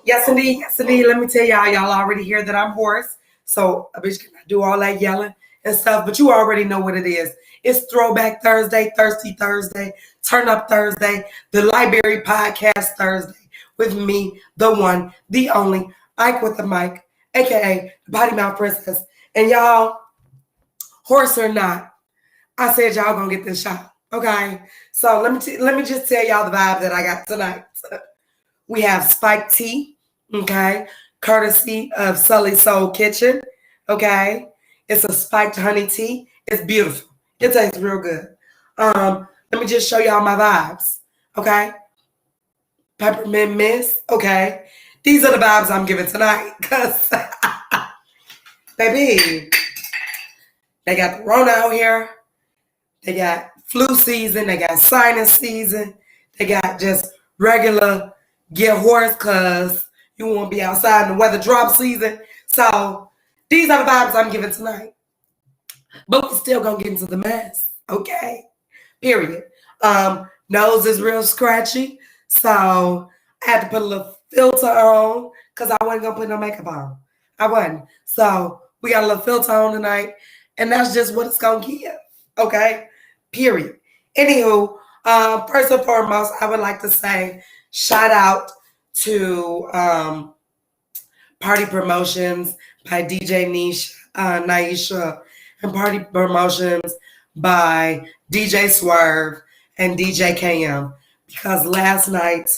Yes, indeed. Yes, indeed. Let me tell y'all already hear that I'm hoarse. So a bitch cannot do all that yelling and stuff, but you already know what it is. It's Throwback Thursday, Thirsty Thursday, Turn Up Thursday, the Library Podcast Thursday with me, the one, the only, Ike with the mic, aka the Body Mouth Princess. And y'all, horse or not, I said y'all gonna get this shot. Okay. So let me just tell y'all the vibe that I got tonight. We have spiked tea, okay, courtesy of Sully Soul Kitchen, okay. It's a spiked honey tea. It's beautiful. It tastes real good. Let me just show y'all my vibes, okay. Peppermint mist, okay. These are the vibes I'm giving tonight, cause baby, they got the Rona out here. They got flu season. They got sinus season. They got just regular get hoarse because you won't be outside in the weather drop season. So these are the vibes I'm giving tonight. But we're still going to get into the mess. Okay. Period. Nose is real scratchy. So I had to put a little filter on because I wasn't going to put no makeup on. I wasn't. So we got a little filter on tonight. And that's just what it's going to give. Okay. Period. Anywho, first and foremost, I would like to say shout out to Party Promotions by DJ Naisha and Party Promotions by DJ Swerve and DJ KM, because last night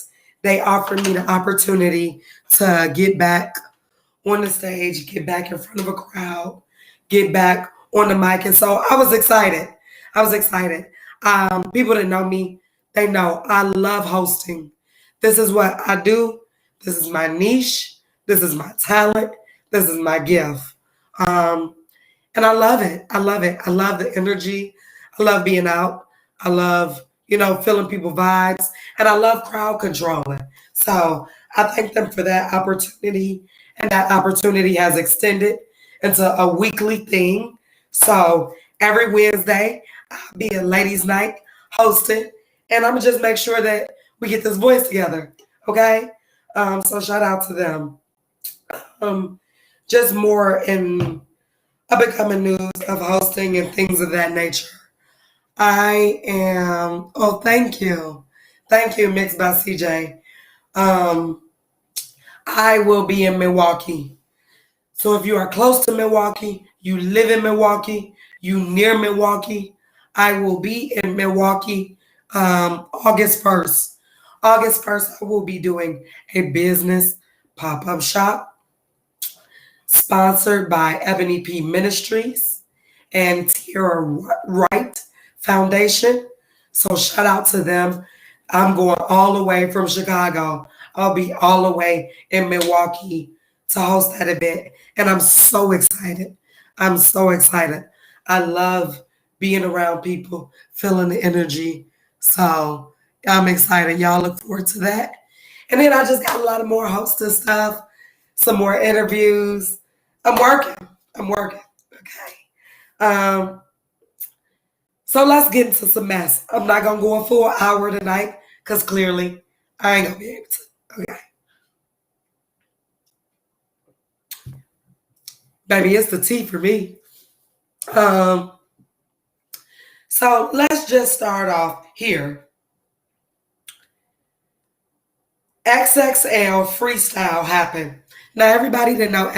they offered me the opportunity to get back on the stage, get back in front of a crowd, get back on the mic. And so I was excited. People that know me, they know I love hosting. This is what I do. This is my niche. This is my talent. This is my gift. And I love it. I love the energy. I love being out. I love, feeling people vibes. And I love crowd controlling. So I thank them for that opportunity. And that opportunity has extended into a weekly thing. So every Wednesday, I'll be a ladies' night hosting. And I'm going to just make sure that we get this voice together. Okay? So shout out to them. Just more in up-and-coming news of hosting and things of that nature. Thank you. Thank you, Mixed by CJ. I will be in Milwaukee. So if you are close to Milwaukee, you live in Milwaukee, you near Milwaukee, I will be in Milwaukee August 1st. August 1st, I will be doing a business pop-up shop sponsored by Ebony P Ministries and Tierra Wright Foundation. So shout out to them. I'm going all the way from Chicago. I'll be all the way in Milwaukee to host that event. And I'm so excited. I'm so excited. I love being around people, feeling the energy. So I'm excited. Y'all look forward to that. And then I just got a lot of more hosting stuff, some more interviews. I'm working. I'm working. Okay. So let's get into some mess. I'm not gonna go a full hour tonight because clearly I ain't gonna be able to. Okay. Baby, it's the tea for me. So let's just start off here. XXL freestyle happened. Now everybody that know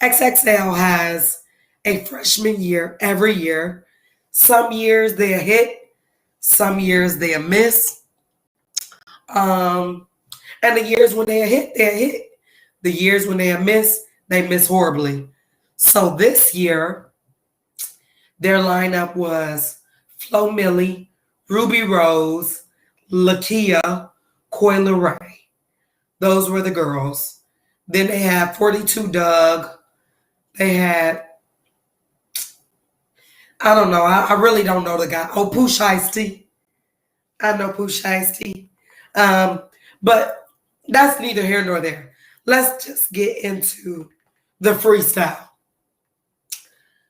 XXL has a freshman year every year. Some years they a hit, some years they a miss. And the years when they a hit, they a hit. The years when they a miss, they miss horribly. So this year, their lineup was Flo Milli, Ruby Rose, Lakia, Coi Leray. Those were the girls. Then they had 42 Doug. They had, I don't know. I really don't know the guy. Oh, Pooh Shiesty. I know Pooh Shiesty. But that's neither here nor there. Let's just get into the freestyle.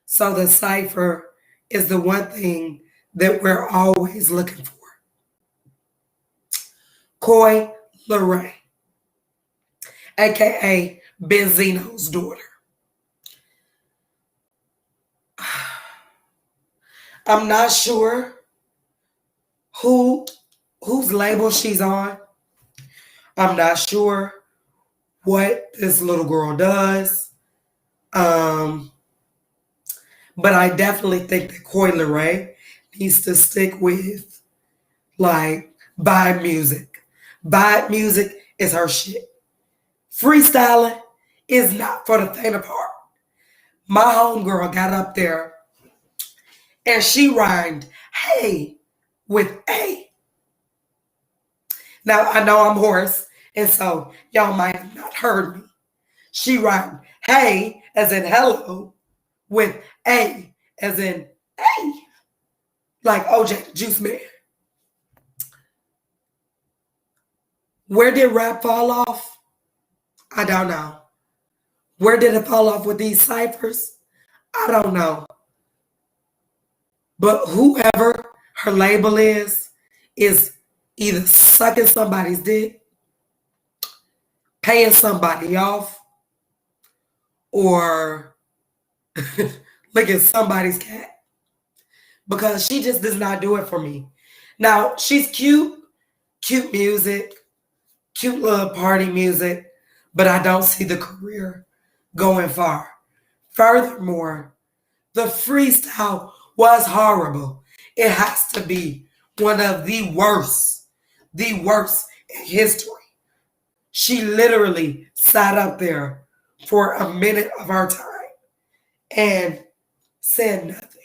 So the cipher is the one thing that we're always looking for. Coi Leray, aka Benzino's daughter. I'm not sure whose label she's on. I'm not sure what this little girl does. But I definitely think that Coi Leray needs to stick with like vibe music. Vibe music is her shit. Freestyling is not for the faint of heart. My homegirl got up there and she rhymed hey with A. Now I know I'm hoarse, and so y'all might have not heard me. She rhymed hey as in hello with A as in A, like OJ the Juice Man. Where did rap fall off? I don't know. Where did it fall off with these ciphers? I don't know. But whoever her label is either sucking somebody's dick, paying somebody off, or licking somebody's cat. Because she just does not do it for me. Now, she's cute music, cute little party music, but I don't see the career going far. Furthermore, the freestyle was horrible. It has to be one of the worst in history. She literally sat up there for a minute of our time and said nothing.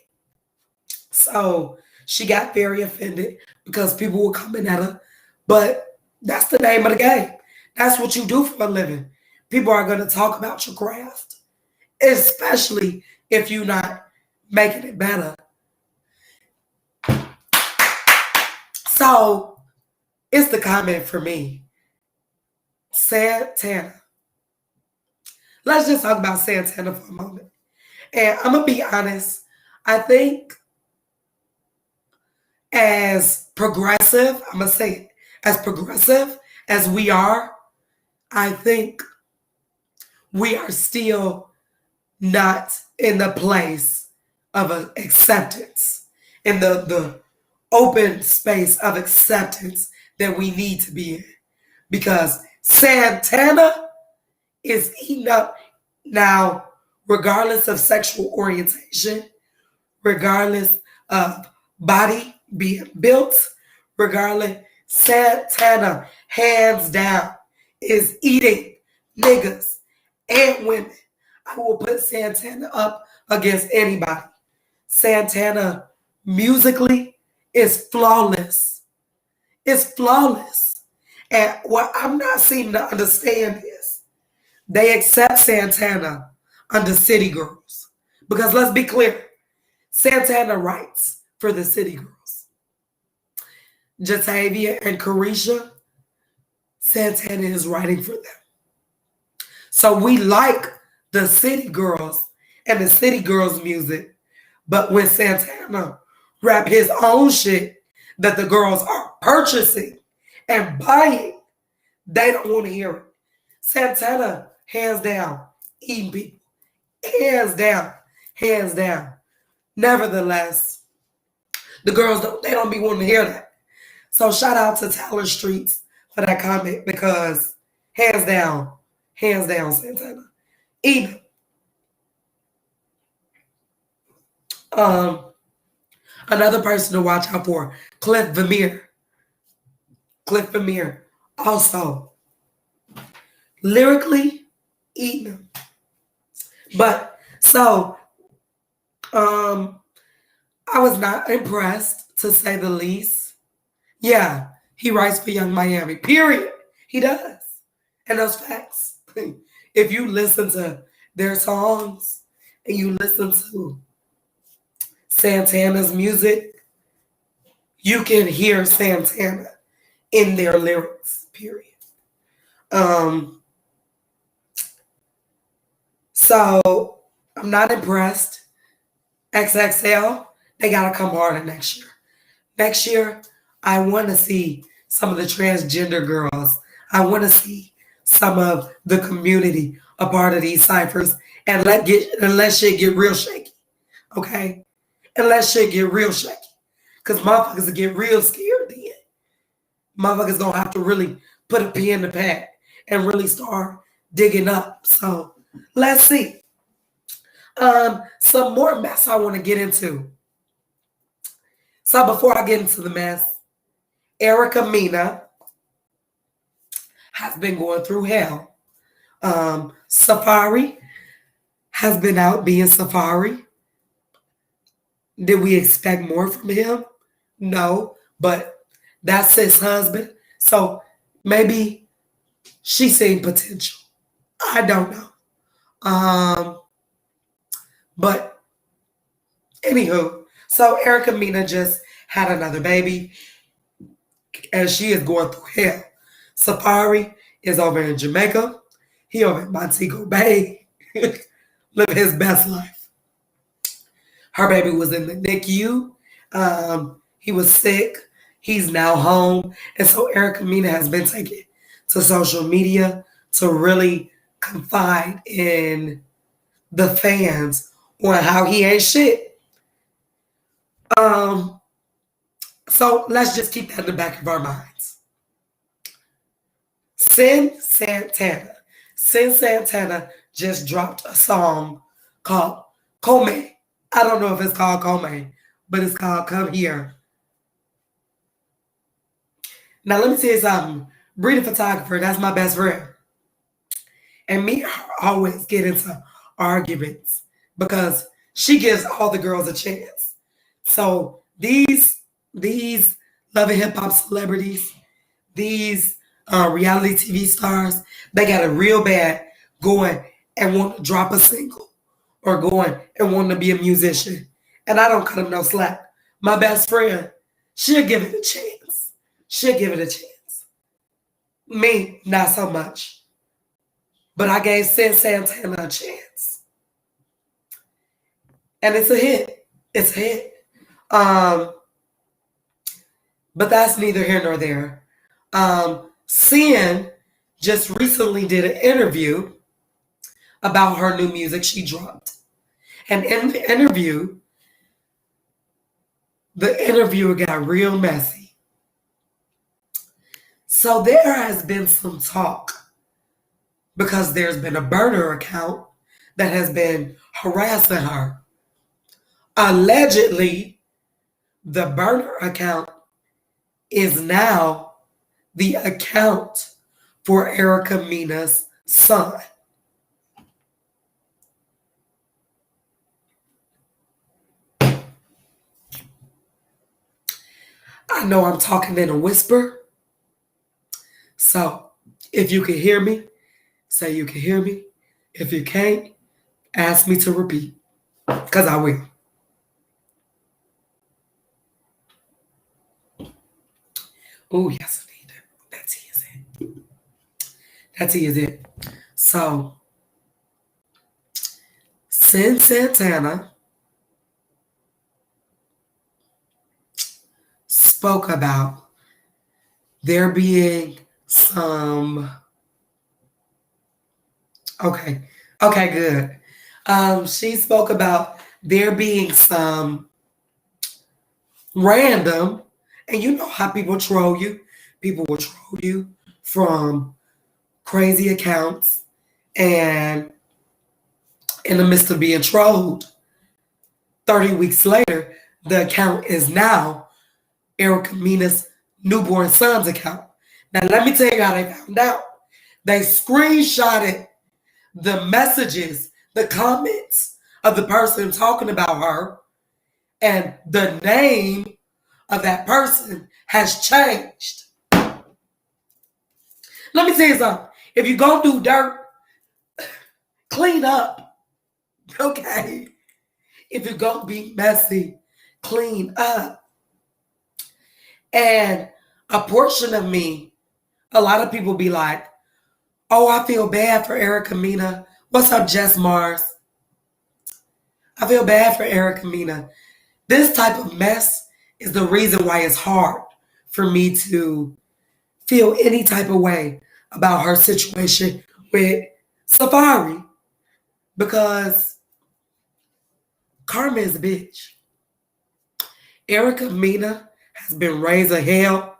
So she got very offended because people were coming at her. But that's the name of the game. That's what you do for a living. People are going to talk about your craft, especially if you're not making it better. So it's the comment for me. Santana. Let's just talk about Santana for a moment. And I'm going to be honest. I think as progressive, I'm going to say it, as progressive as we are, I think we are still not in the place of acceptance, in the open space of acceptance that we need to be in. Because Santana is eating up now, regardless of sexual orientation, regardless of body being built, regardless, Santana, hands down, is eating niggas and women. I will put Santana up against anybody. Santana, musically, is flawless. It's flawless. And what I'm not seeming to understand is they accept Santana under City Girls. Because let's be clear, Santana writes for the City Girls. Jatavia and Carisha, Santana is writing for them. So we like the City Girls and the City Girls music, but when Santana rap his own shit that the girls are purchasing and buying, they don't want to hear it. Santana, hands down, eating people. Hands down, hands down. Nevertheless, the girls they don't be wanting to hear that. So shout out to Tyler Streets for that comment because hands down, Santana. Even another person to watch out for, Cliff Vermeer. Cliff Vermeer, also lyrically eating them. But so I was not impressed to say the least. Yeah, he writes for Young Miami. Period. He does. And those facts. If you listen to their songs and you listen to Santana's music, you can hear Santana in their lyrics, period. So I'm not impressed. XXL, they gotta come harder next year. Next year, I want to see some of the transgender girls. I want to see some of the community a part of these ciphers and let shit get real shaky. Okay? And let shit get real shaky. Because motherfuckers will get real scared then. Motherfuckers gonna have to really put a pen in the pad and really start digging up. So let's see. Some more mess I want to get into. So before I get into the mess, Erica Mena has been going through hell. Safari has been out being Safari. Did we expect more from him? No, but that's his husband. So maybe she's seeing potential. I don't know. But anywho, so Erica Mena just had another baby and she is going through hell. Safari is over in Jamaica. He over in Montego Bay, living his best life. Her baby was in the NICU. He was sick. He's now home. And so Erica Mena has been taken to social media to really confide in the fans on how he ain't shit. So let's just keep that in the back of our minds. Sin Santana just dropped a song called Come. I don't know if it's called Come, but it's called Come Here. Now let me tell you something. Bree the photographer, that's my best friend. And me always get into arguments because she gives all the girls a chance. So these Love and Hip Hop celebrities, these reality TV stars, they got it real bad going and want to drop a single or going and want to be a musician. And I don't cut them no slack. My best friend, she'll give it a chance. She'll give it a chance. Me, not so much. But I gave Sin Santana a chance. And it's a hit. It's a hit. But that's neither here nor there. Sin just recently did an interview about her new music she dropped. And in the interviewer got real messy. So there has been some talk because there's been a burner account that has been harassing her. Allegedly, the burner account is now the account for Erica Mena's son. I know I'm talking in a whisper, So if you can hear me, say you can hear me. If you can't, ask me to repeat, because I will. Oh, yes, indeed. That's it. That's it. So, Cyn Santana spoke about there being some. Okay, good. She spoke about there being some random, and you know how people troll you. People will troll you from crazy accounts, and in the midst of being trolled, 30 weeks later, the account is now Erica Mena's newborn son's account. Now, let me tell you how they found out. They screenshotted the messages, the comments of the person talking about her, and the name of that person has changed. Let me tell you something. If you're going to do dirt, clean up. Okay? If you're going to be messy, clean up. And a portion of me, a lot of people be like, oh, I feel bad for Erica Mena. What's up, Jess Mars? I feel bad for Erica Mena. This type of mess is the reason why it's hard for me to feel any type of way about her situation with Safaree, because karma is a bitch. Erica Mena has been raising hell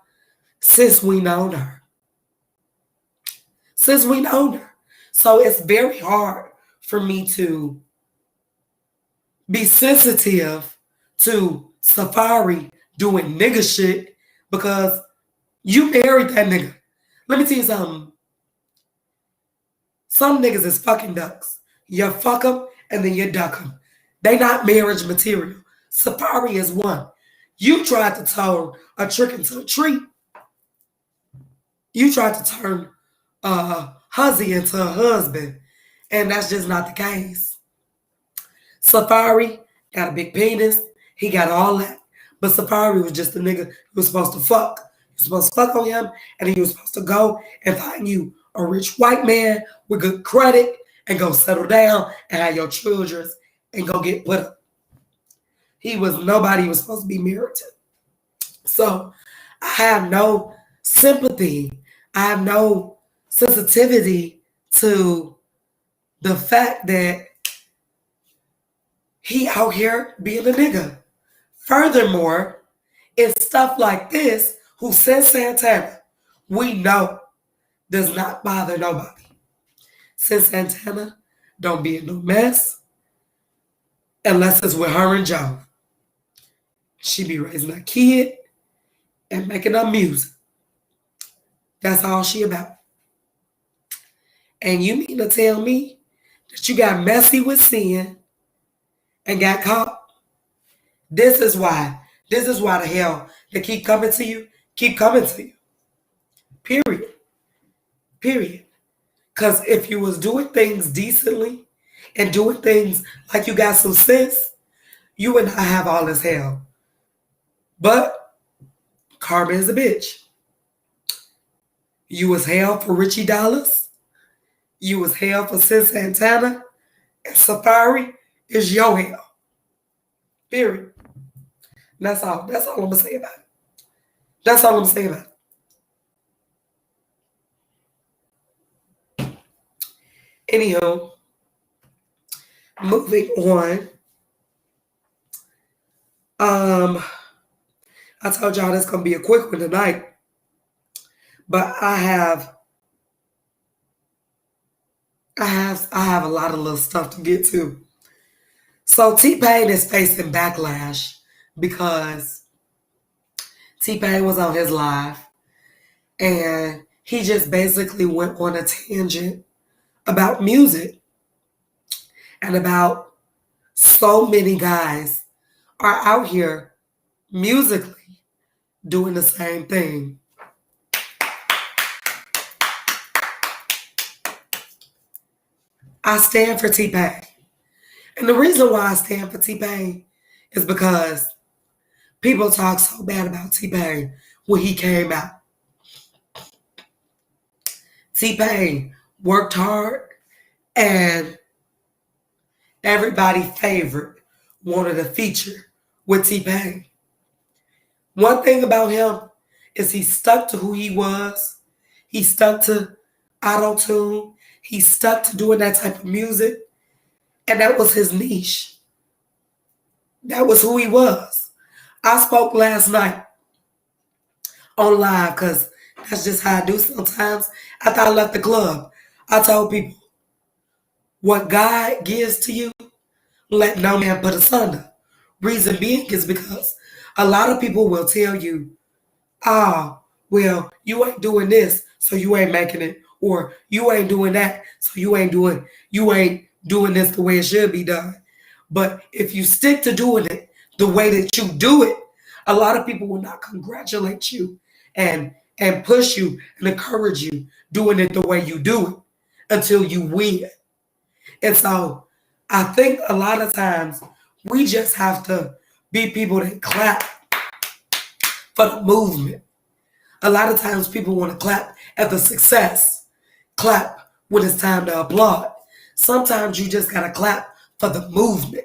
since we known her. So it's very hard for me to be sensitive to Safaree doing nigga shit, because you married that nigga. Let me tell you something. Some niggas is fucking ducks. You fuck them and then you duck them. They not marriage material. Safaree is one. You tried to turn a trick into a treat. You tried to turn Huzzy into a husband, and that's just not the case. Safaree got a big penis. He got all that. But Safaree was just the nigga who was supposed to fuck. You were supposed to fuck on him, and then you were supposed to go and find you a rich white man with good credit and go settle down and have your children and go get put up. He was nobody he was supposed to be married to. So I have no sympathy. I have no sensitivity to the fact that he out here being a nigga. Furthermore, it's stuff like this who Cyn Santana, we know, does not bother nobody. Cyn Santana don't be in no mess unless it's with her and Joe. She be raising a kid and making up music. That's all she about. And you mean to tell me that you got messy with Cyn and got caught? This is why the hell they keep coming to you. Period. Because if you was doing things decently and doing things like you got some sense, you would not have all this hell. But karma is a bitch. You was hell for Richie Dollars. You was hell for Cyn Santana. And Safaree is your hell. Period. And that's all. That's all I'm going to say about it. Anywho, moving on. I told y'all this gonna be a quick one tonight, but I have a lot of little stuff to get to. So T-Pain is facing backlash because T-Pain was on his live and he just basically went on a tangent about music and about so many guys are out here musically doing the same thing. I stand for T-Pain. And the reason why I stand for T-Pain is because people talk so bad about T-Pain when he came out. T-Pain worked hard and everybody's favorite wanted a feature with T-Pain. One thing about him is he stuck to who he was. He stuck to auto-tune. He stuck to doing that type of music. And that was his niche. That was who he was. I spoke last night on live because that's just how I do sometimes. After I left the club, I told people, what God gives to you, let no man put asunder. Reason being is because a lot of people will tell you, well, you ain't doing this, so you ain't making it. Or you ain't doing that, so you ain't doing this the way it should be done. But if you stick to doing it the way that you do it, a lot of people will not congratulate you and push you and encourage you doing it the way you do it until you win. And so I think a lot of times we just have to be people that clap for the movement. A lot of times people want to clap at the success, clap when it's time to applaud. Sometimes you just got to clap for the movement.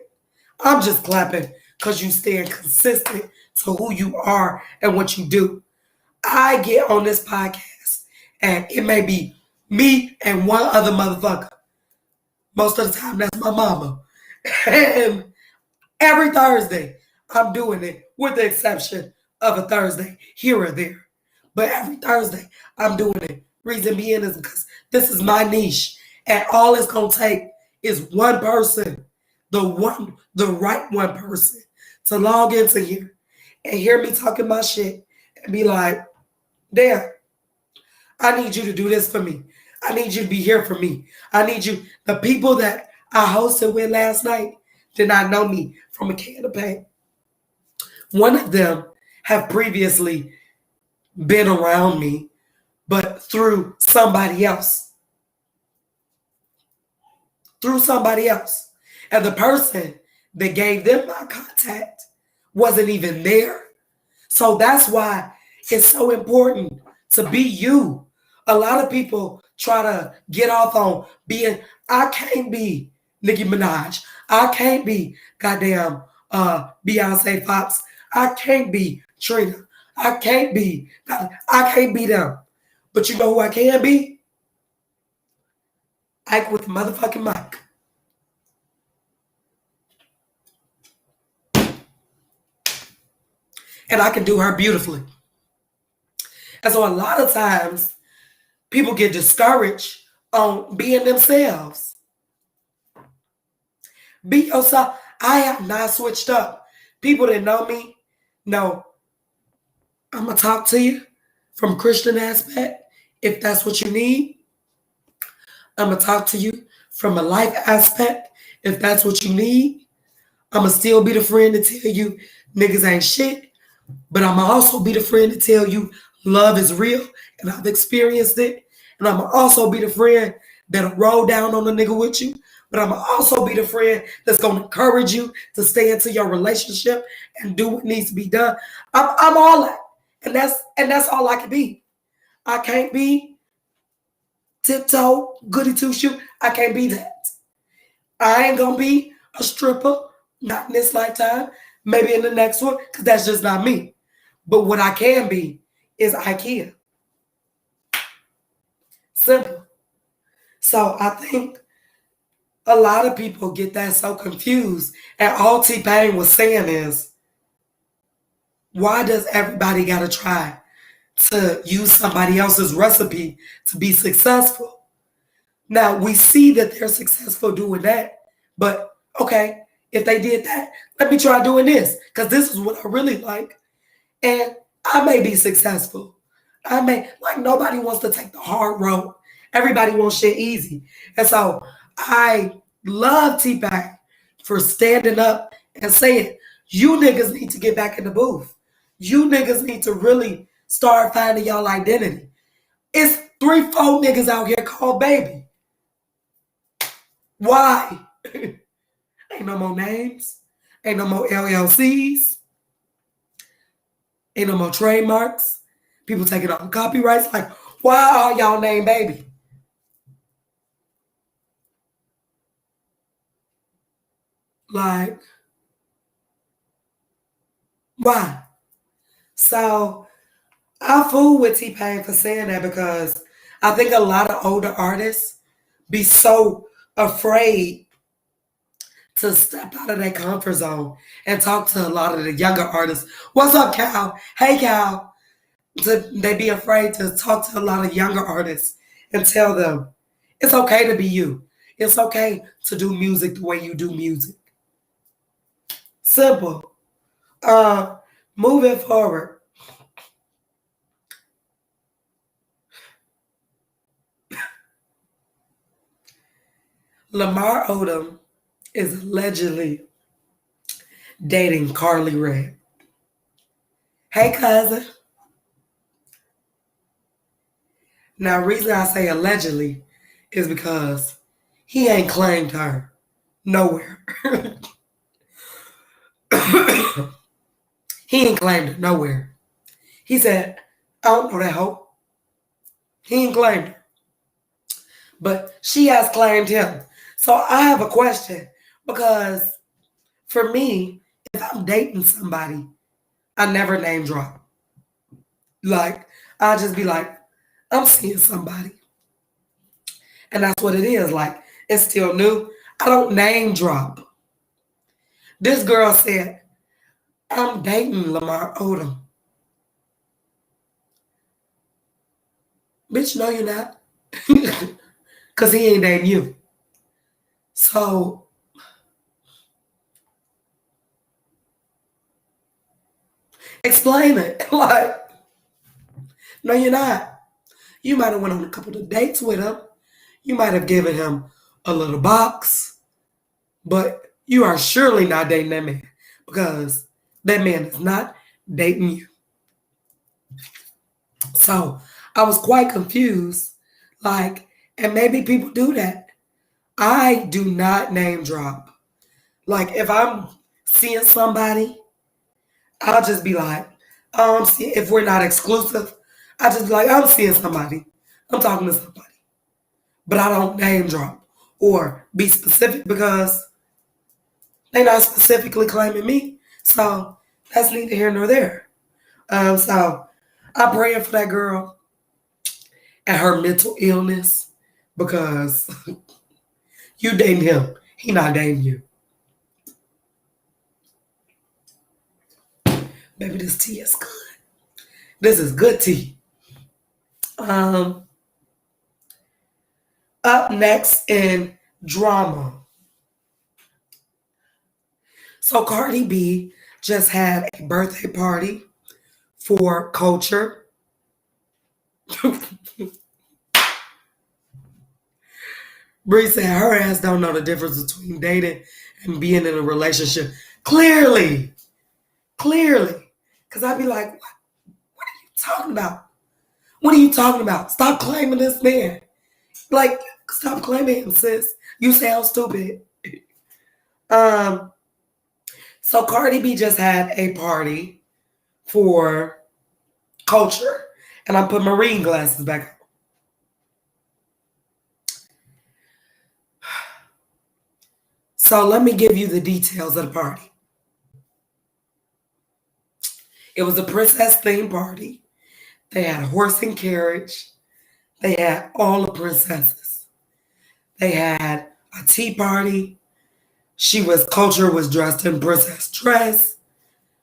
I'm just clapping because you staying consistent to who you are and what you do. I get on this podcast and it may be me and one other motherfucker. Most of the time, that's my mama. And every Thursday, I'm doing it with the exception of a Thursday here or there. But every Thursday, I'm doing it. Reason being is because this is my niche. And all it's going to take is one person, the right one person, to log into here and hear me talking my shit and be like, damn, I need you to do this for me. I need you to be here for me. I need you. The people that I hosted with last night did not know me from a can of paint. One of them have previously been around me, but through somebody else. Through somebody else. And the person that gave them my contact wasn't even there. So that's why it's so important to be you. A lot of people try to get off on being, I can't be Nicki Minaj. I can't be goddamn Beyonce Fox. I can't be Trina. I can't be them. But you know who I can be? Ike with the motherfucking mic. And I can do her beautifully. And so a lot of times, people get discouraged on being themselves. Be yourself. I have not switched up. People that know me know I'm going to talk to you from a Christian aspect if that's what you need. I'm going to talk to you from a life aspect if that's what you need. I'm going to still be the friend to tell you niggas ain't shit. But I'm going to also be the friend to tell you love is real and I've experienced it. And I'm going to also be the friend that'll roll down on the nigga with you. But I'm going to also be the friend that's going to encourage you to stay into your relationship and do what needs to be done. I'm all that. And that's all I can be. I can't be tiptoe, goody two-shoe. I can't be that. I ain't going to be a stripper, not in this lifetime, maybe in the next one, because that's just not me. But what I can be is IKEA. Simple. So I think a lot of people get that so confused. And all T-Pain was saying is, why does everybody got to try to use somebody else's recipe to be successful? Now, we see that they're successful doing that. But, okay, if they did that, let me try doing this. Because this is what I really like. And I may be successful. Nobody wants to take the hard road. Everybody wants shit easy. And so I love T-Pain for standing up and saying, you niggas need to get back in the booth. You niggas need to really start finding y'all identity. It's 3-4 niggas out here called baby. Why? Ain't no more names. Ain't no more LLCs. Ain't no more trademarks. People taking on copyrights. Like, why are y'all name baby? Like, why? So I fool with T-Pain for saying that because I think a lot of older artists be so afraid to step out of their comfort zone and talk to a lot of the younger artists. What's up, Cal? Hey, Cal. They be afraid to talk to a lot of younger artists and tell them it's okay to be you. It's okay to do music the way you do music. Simple. Moving forward. Lamar Odom is allegedly dating Carly Rae. Hey, cousin. Now, reason I say allegedly is because he ain't claimed her nowhere. He ain't claimed her nowhere. He said, I don't know that hoe. He ain't claimed her. But she has claimed him. So I have a question because for me, if I'm dating somebody, I never name drop. Like, I just be like, I'm seeing somebody. And that's what it is. Like, it's still new. I don't name drop. This girl said, I'm dating Lamar Odom. Bitch, no, you're not. Because he ain't dating you. So, explain it. Like, no, you're not. You might have went on a couple of dates with him. You might have given him a little box. But you are surely not dating that man. Because that man is not dating you. So, I was quite confused. Like, and maybe people do that. I do not name drop. Like, if I'm seeing somebody, I'll just be like, if we're not exclusive, I just be like, I'm seeing somebody. I'm talking to somebody. But I don't name drop or be specific because they're not specifically claiming me. So that's neither here nor there. So I'm praying for that girl and her mental illness because you dating him. He not dating you. Baby, this tea is good. This is good tea. Up next in drama. So Cardi B just had a birthday party for Culture. Bree said her ass don't know the difference between dating and being in a relationship. Clearly. Because I'd be like, what are you talking about? What are you talking about? Stop claiming this man. Like, stop claiming him, sis. You sound stupid. So Cardi B just had a party for Culture. And I put my reading glasses back on. So let me give you the details of the party. It was a princess themed party. They had a horse and carriage. They had all the princesses. They had a tea party. Culture was dressed in princess dress.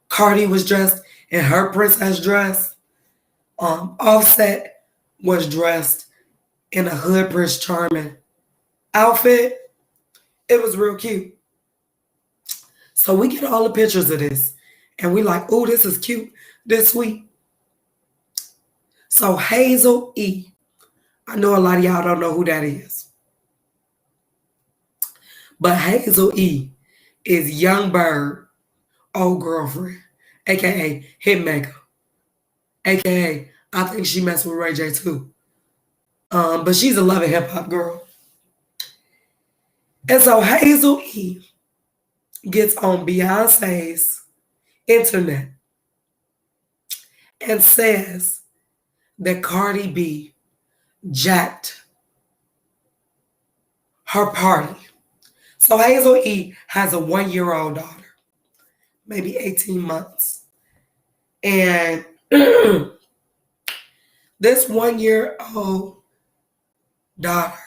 Cardi was dressed in her princess dress. Offset was dressed in a hood Prince Charming outfit. It was real cute. So we get all the pictures of this. And we like, oh, this is cute. This sweet. So Hazel E. I know a lot of y'all don't know who that is. But Hazel E. is Young Bird, old girlfriend, a.k.a. Hitmaker, a.k.a. I think she messed with Ray J too. But she's a loving hip-hop girl. And so Hazel E gets on Beyonce's internet and says that Cardi B jacked her party. So Hazel E has a 1-year-old daughter, maybe 18 months. And this 1-year-old daughter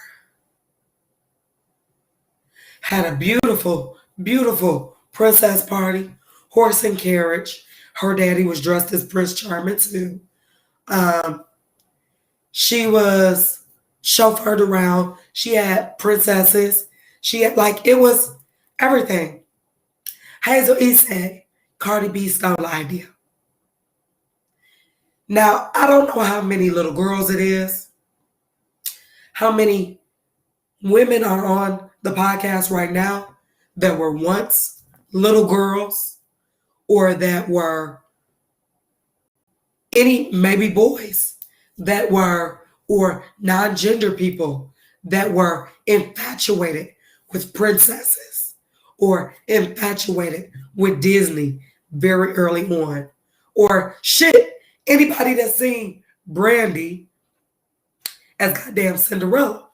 had a beautiful, beautiful princess party, horse and carriage. Her daddy was dressed as Prince Charming too. She was chauffeured around. She had princesses. She had, like, it was everything. Hazel E said Cardi B stole the idea. Now, I don't know how many little girls it is, how many women are on the podcast right now that were once little girls or that were any, maybe boys that were, or non-gender people that were infatuated with princesses or infatuated with Disney very early on. Or shit, anybody that's seen Brandy as goddamn Cinderella.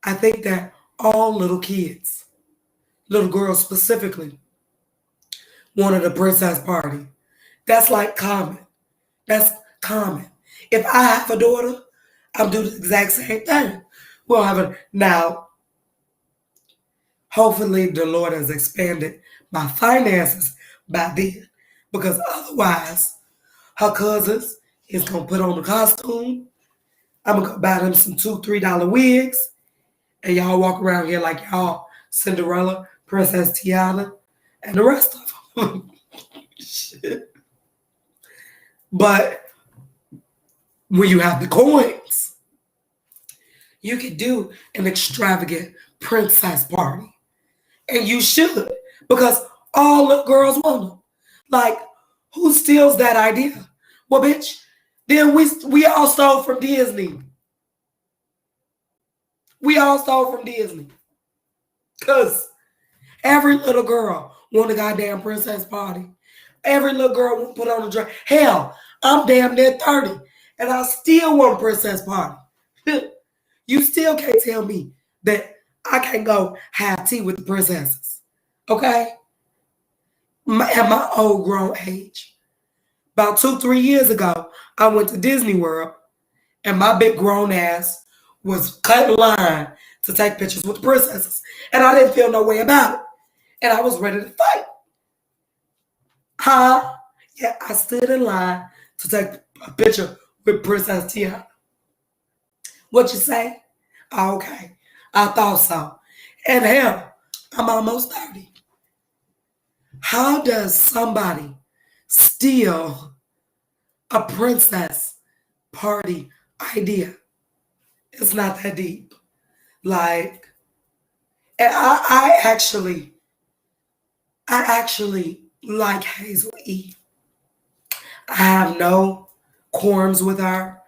I think that all little kids, little girls specifically, wanted a princess party. That's like common. That's common. If I have a daughter, I'm doing the exact same thing. We'll have a, now, hopefully the Lord has expanded my finances by then, because otherwise her cousins is gonna put on the costume. I'm gonna buy them some $2-3 wigs, and y'all walk around here like y'all Cinderella, Princess Tiana, and the rest of them. Shit. But when you have the coins, you could do an extravagant princess party. And you should, because all the girls want them. Like, who steals that idea? Well, bitch, then we all stole from Disney. We all stole from Disney. Because every little girl want a goddamn princess party. Every little girl want to put on a dress. Hell, I'm damn near 30, and I still want a princess party. You still can't tell me that I can't go have tea with the princesses. Okay? At my old grown age. About 2-3 years ago, I went to Disney World, and my big grown ass was cutting line to take pictures with the princesses. And I didn't feel no way about it. And I was ready to fight. Huh? Yeah, I stood in line to take a picture with Princess Tiana. What you say? Oh, okay. I thought so. And hell, I'm almost 30. How does somebody steal a princess party idea? It's not that deep. Like, and I actually like Hazel E. I have no qualms with her.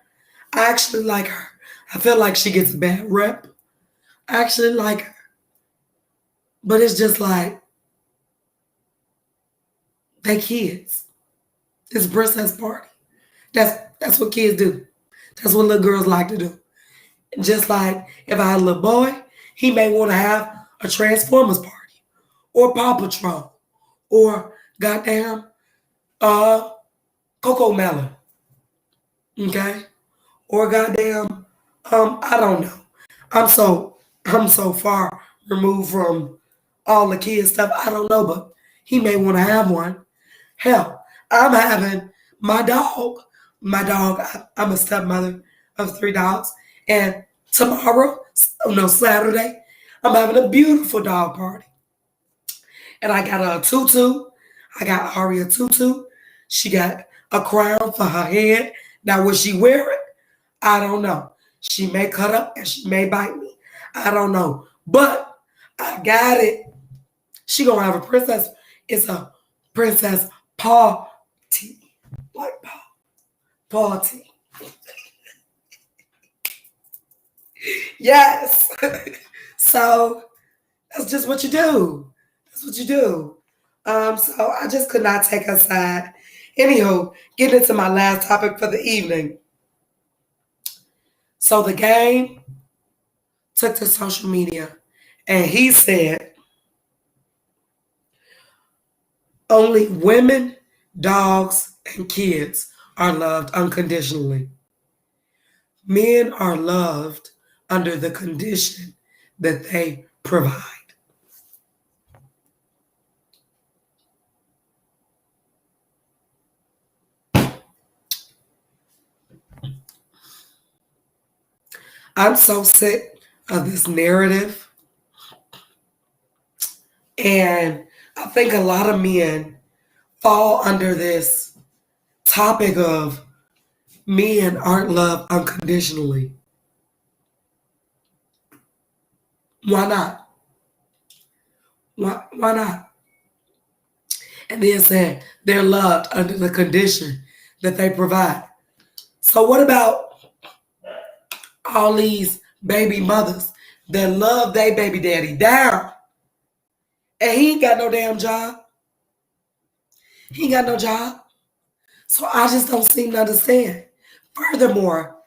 I actually like her. I feel like she gets a bad rep. I actually like her. But it's just like, they kids. It's a princess party. That's what kids do. That's what little girls like to do. Just like if I had a little boy, he may want to have a Transformers party or Paw Patrol or goddamn Coco Melon. Okay? Or goddamn I don't know. I'm so far removed from all the kids stuff. I don't know, but he may want to have one. Hell, I'm having my dog. I'm a stepmother of 3 dogs. And tomorrow, Saturday, I'm having a beautiful dog party. And I got a tutu. I got Aria tutu. She got a crown for her head. Now, will she wear it? I don't know. She may cut up and she may bite me. I don't know. But I got it. She gonna have a princess. It's a princess party. Like party. Yes. So that's just what you do. That's what you do. So I just could not take her side. Anywho, getting into my last topic for the evening. So the game took to social media and he said only women, dogs, and kids are loved unconditionally. Men are loved under the condition that they provide. I'm so sick of this narrative. And I think a lot of men fall under this topic of men aren't loved unconditionally. Why not? Why not? And then saying they're loved under the condition that they provide. So what about all these baby mothers that love their baby daddy down and he ain't got no damn job? He ain't got no job. So I just don't seem to understand. Furthermore,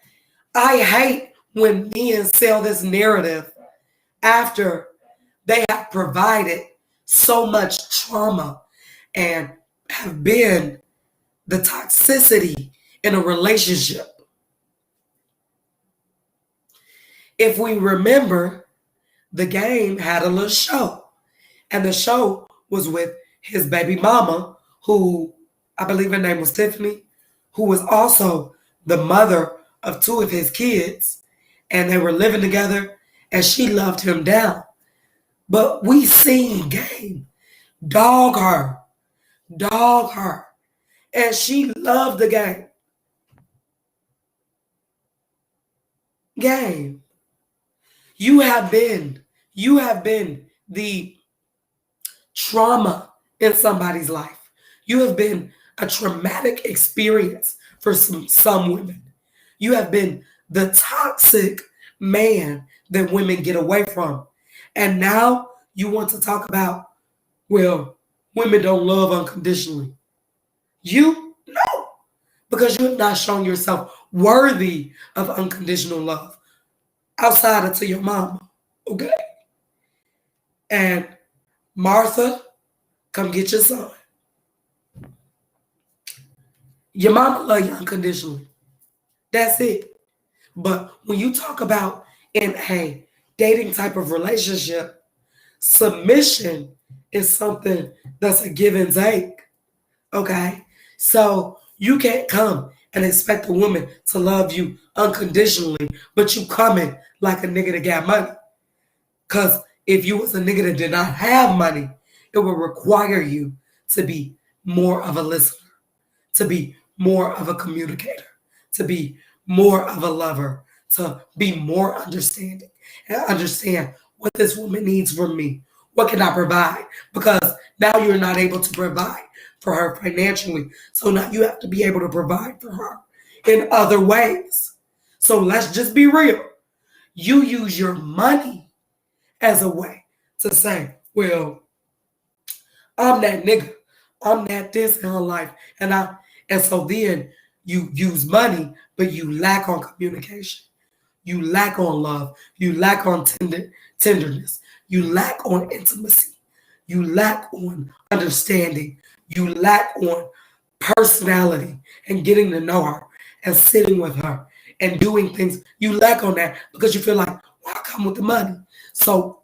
I hate when men sell this narrative after they have provided so much trauma and have been the toxicity in a relationship. If we remember, the game had a little show, and the show was with his baby mama, who I believe her name was Tiffany, who was also the mother of two of his kids, and they were living together, and she loved him down. But we seen Game dog her, and she loved the Game. Game, you have been the trauma in somebody's life. You have been a traumatic experience for some women. You have been the toxic man that women get away from. And now you want to talk about, well, women don't love unconditionally. You? No. Because you have not shown yourself worthy of unconditional love outside of to your mama. Okay? And Martha, come get your son. Your mama love you unconditionally. That's it. But when you talk about in a dating type of relationship, submission is something that's a give and take. Okay? So you can't come and expect a woman to love you unconditionally, but you coming like a nigga that got money. Because if you was a nigga that did not have money, it would require you to be more of a listener, to be more of a communicator, to be more of a lover, to be more understanding and understand what this woman needs from me. What can I provide? Because now you're not able to provide for her financially. So now you have to be able to provide for her in other ways. So let's just be real. You use your money as a way to say, well, I'm that nigga. I'm that this in her life. And so then you use money, but you lack on communication. You lack on love. You lack on tenderness. You lack on intimacy. You lack on understanding. You lack on personality and getting to know her and sitting with her and doing things. You lack on that because you feel like, well, I come with the money. So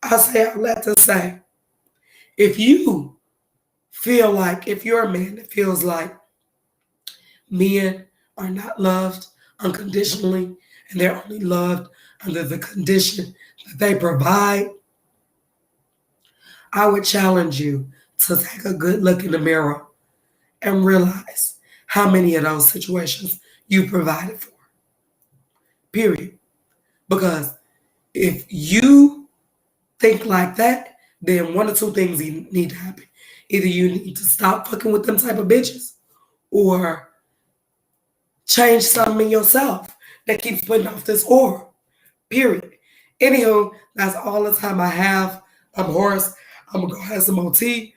I say out loud to say, if you feel like, if you're a man that feels like men are not loved unconditionally and they're only loved under the condition that they provide, I would challenge you to take a good look in the mirror and realize how many of those situations you provided for. Period. Because if you think like that, then one or two things need to happen. Either you need to stop fucking with them type of bitches or change something in yourself that keeps putting off this aura. period. Anywho, that's all the time I have. I'm Horace. I'm going to go have some OT,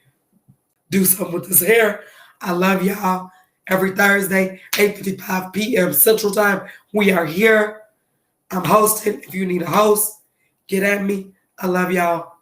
do something with this hair. I love y'all. Every Thursday, 8:55 p.m. Central Time, we are here. I'm hosting. If you need a host, get at me. I love y'all.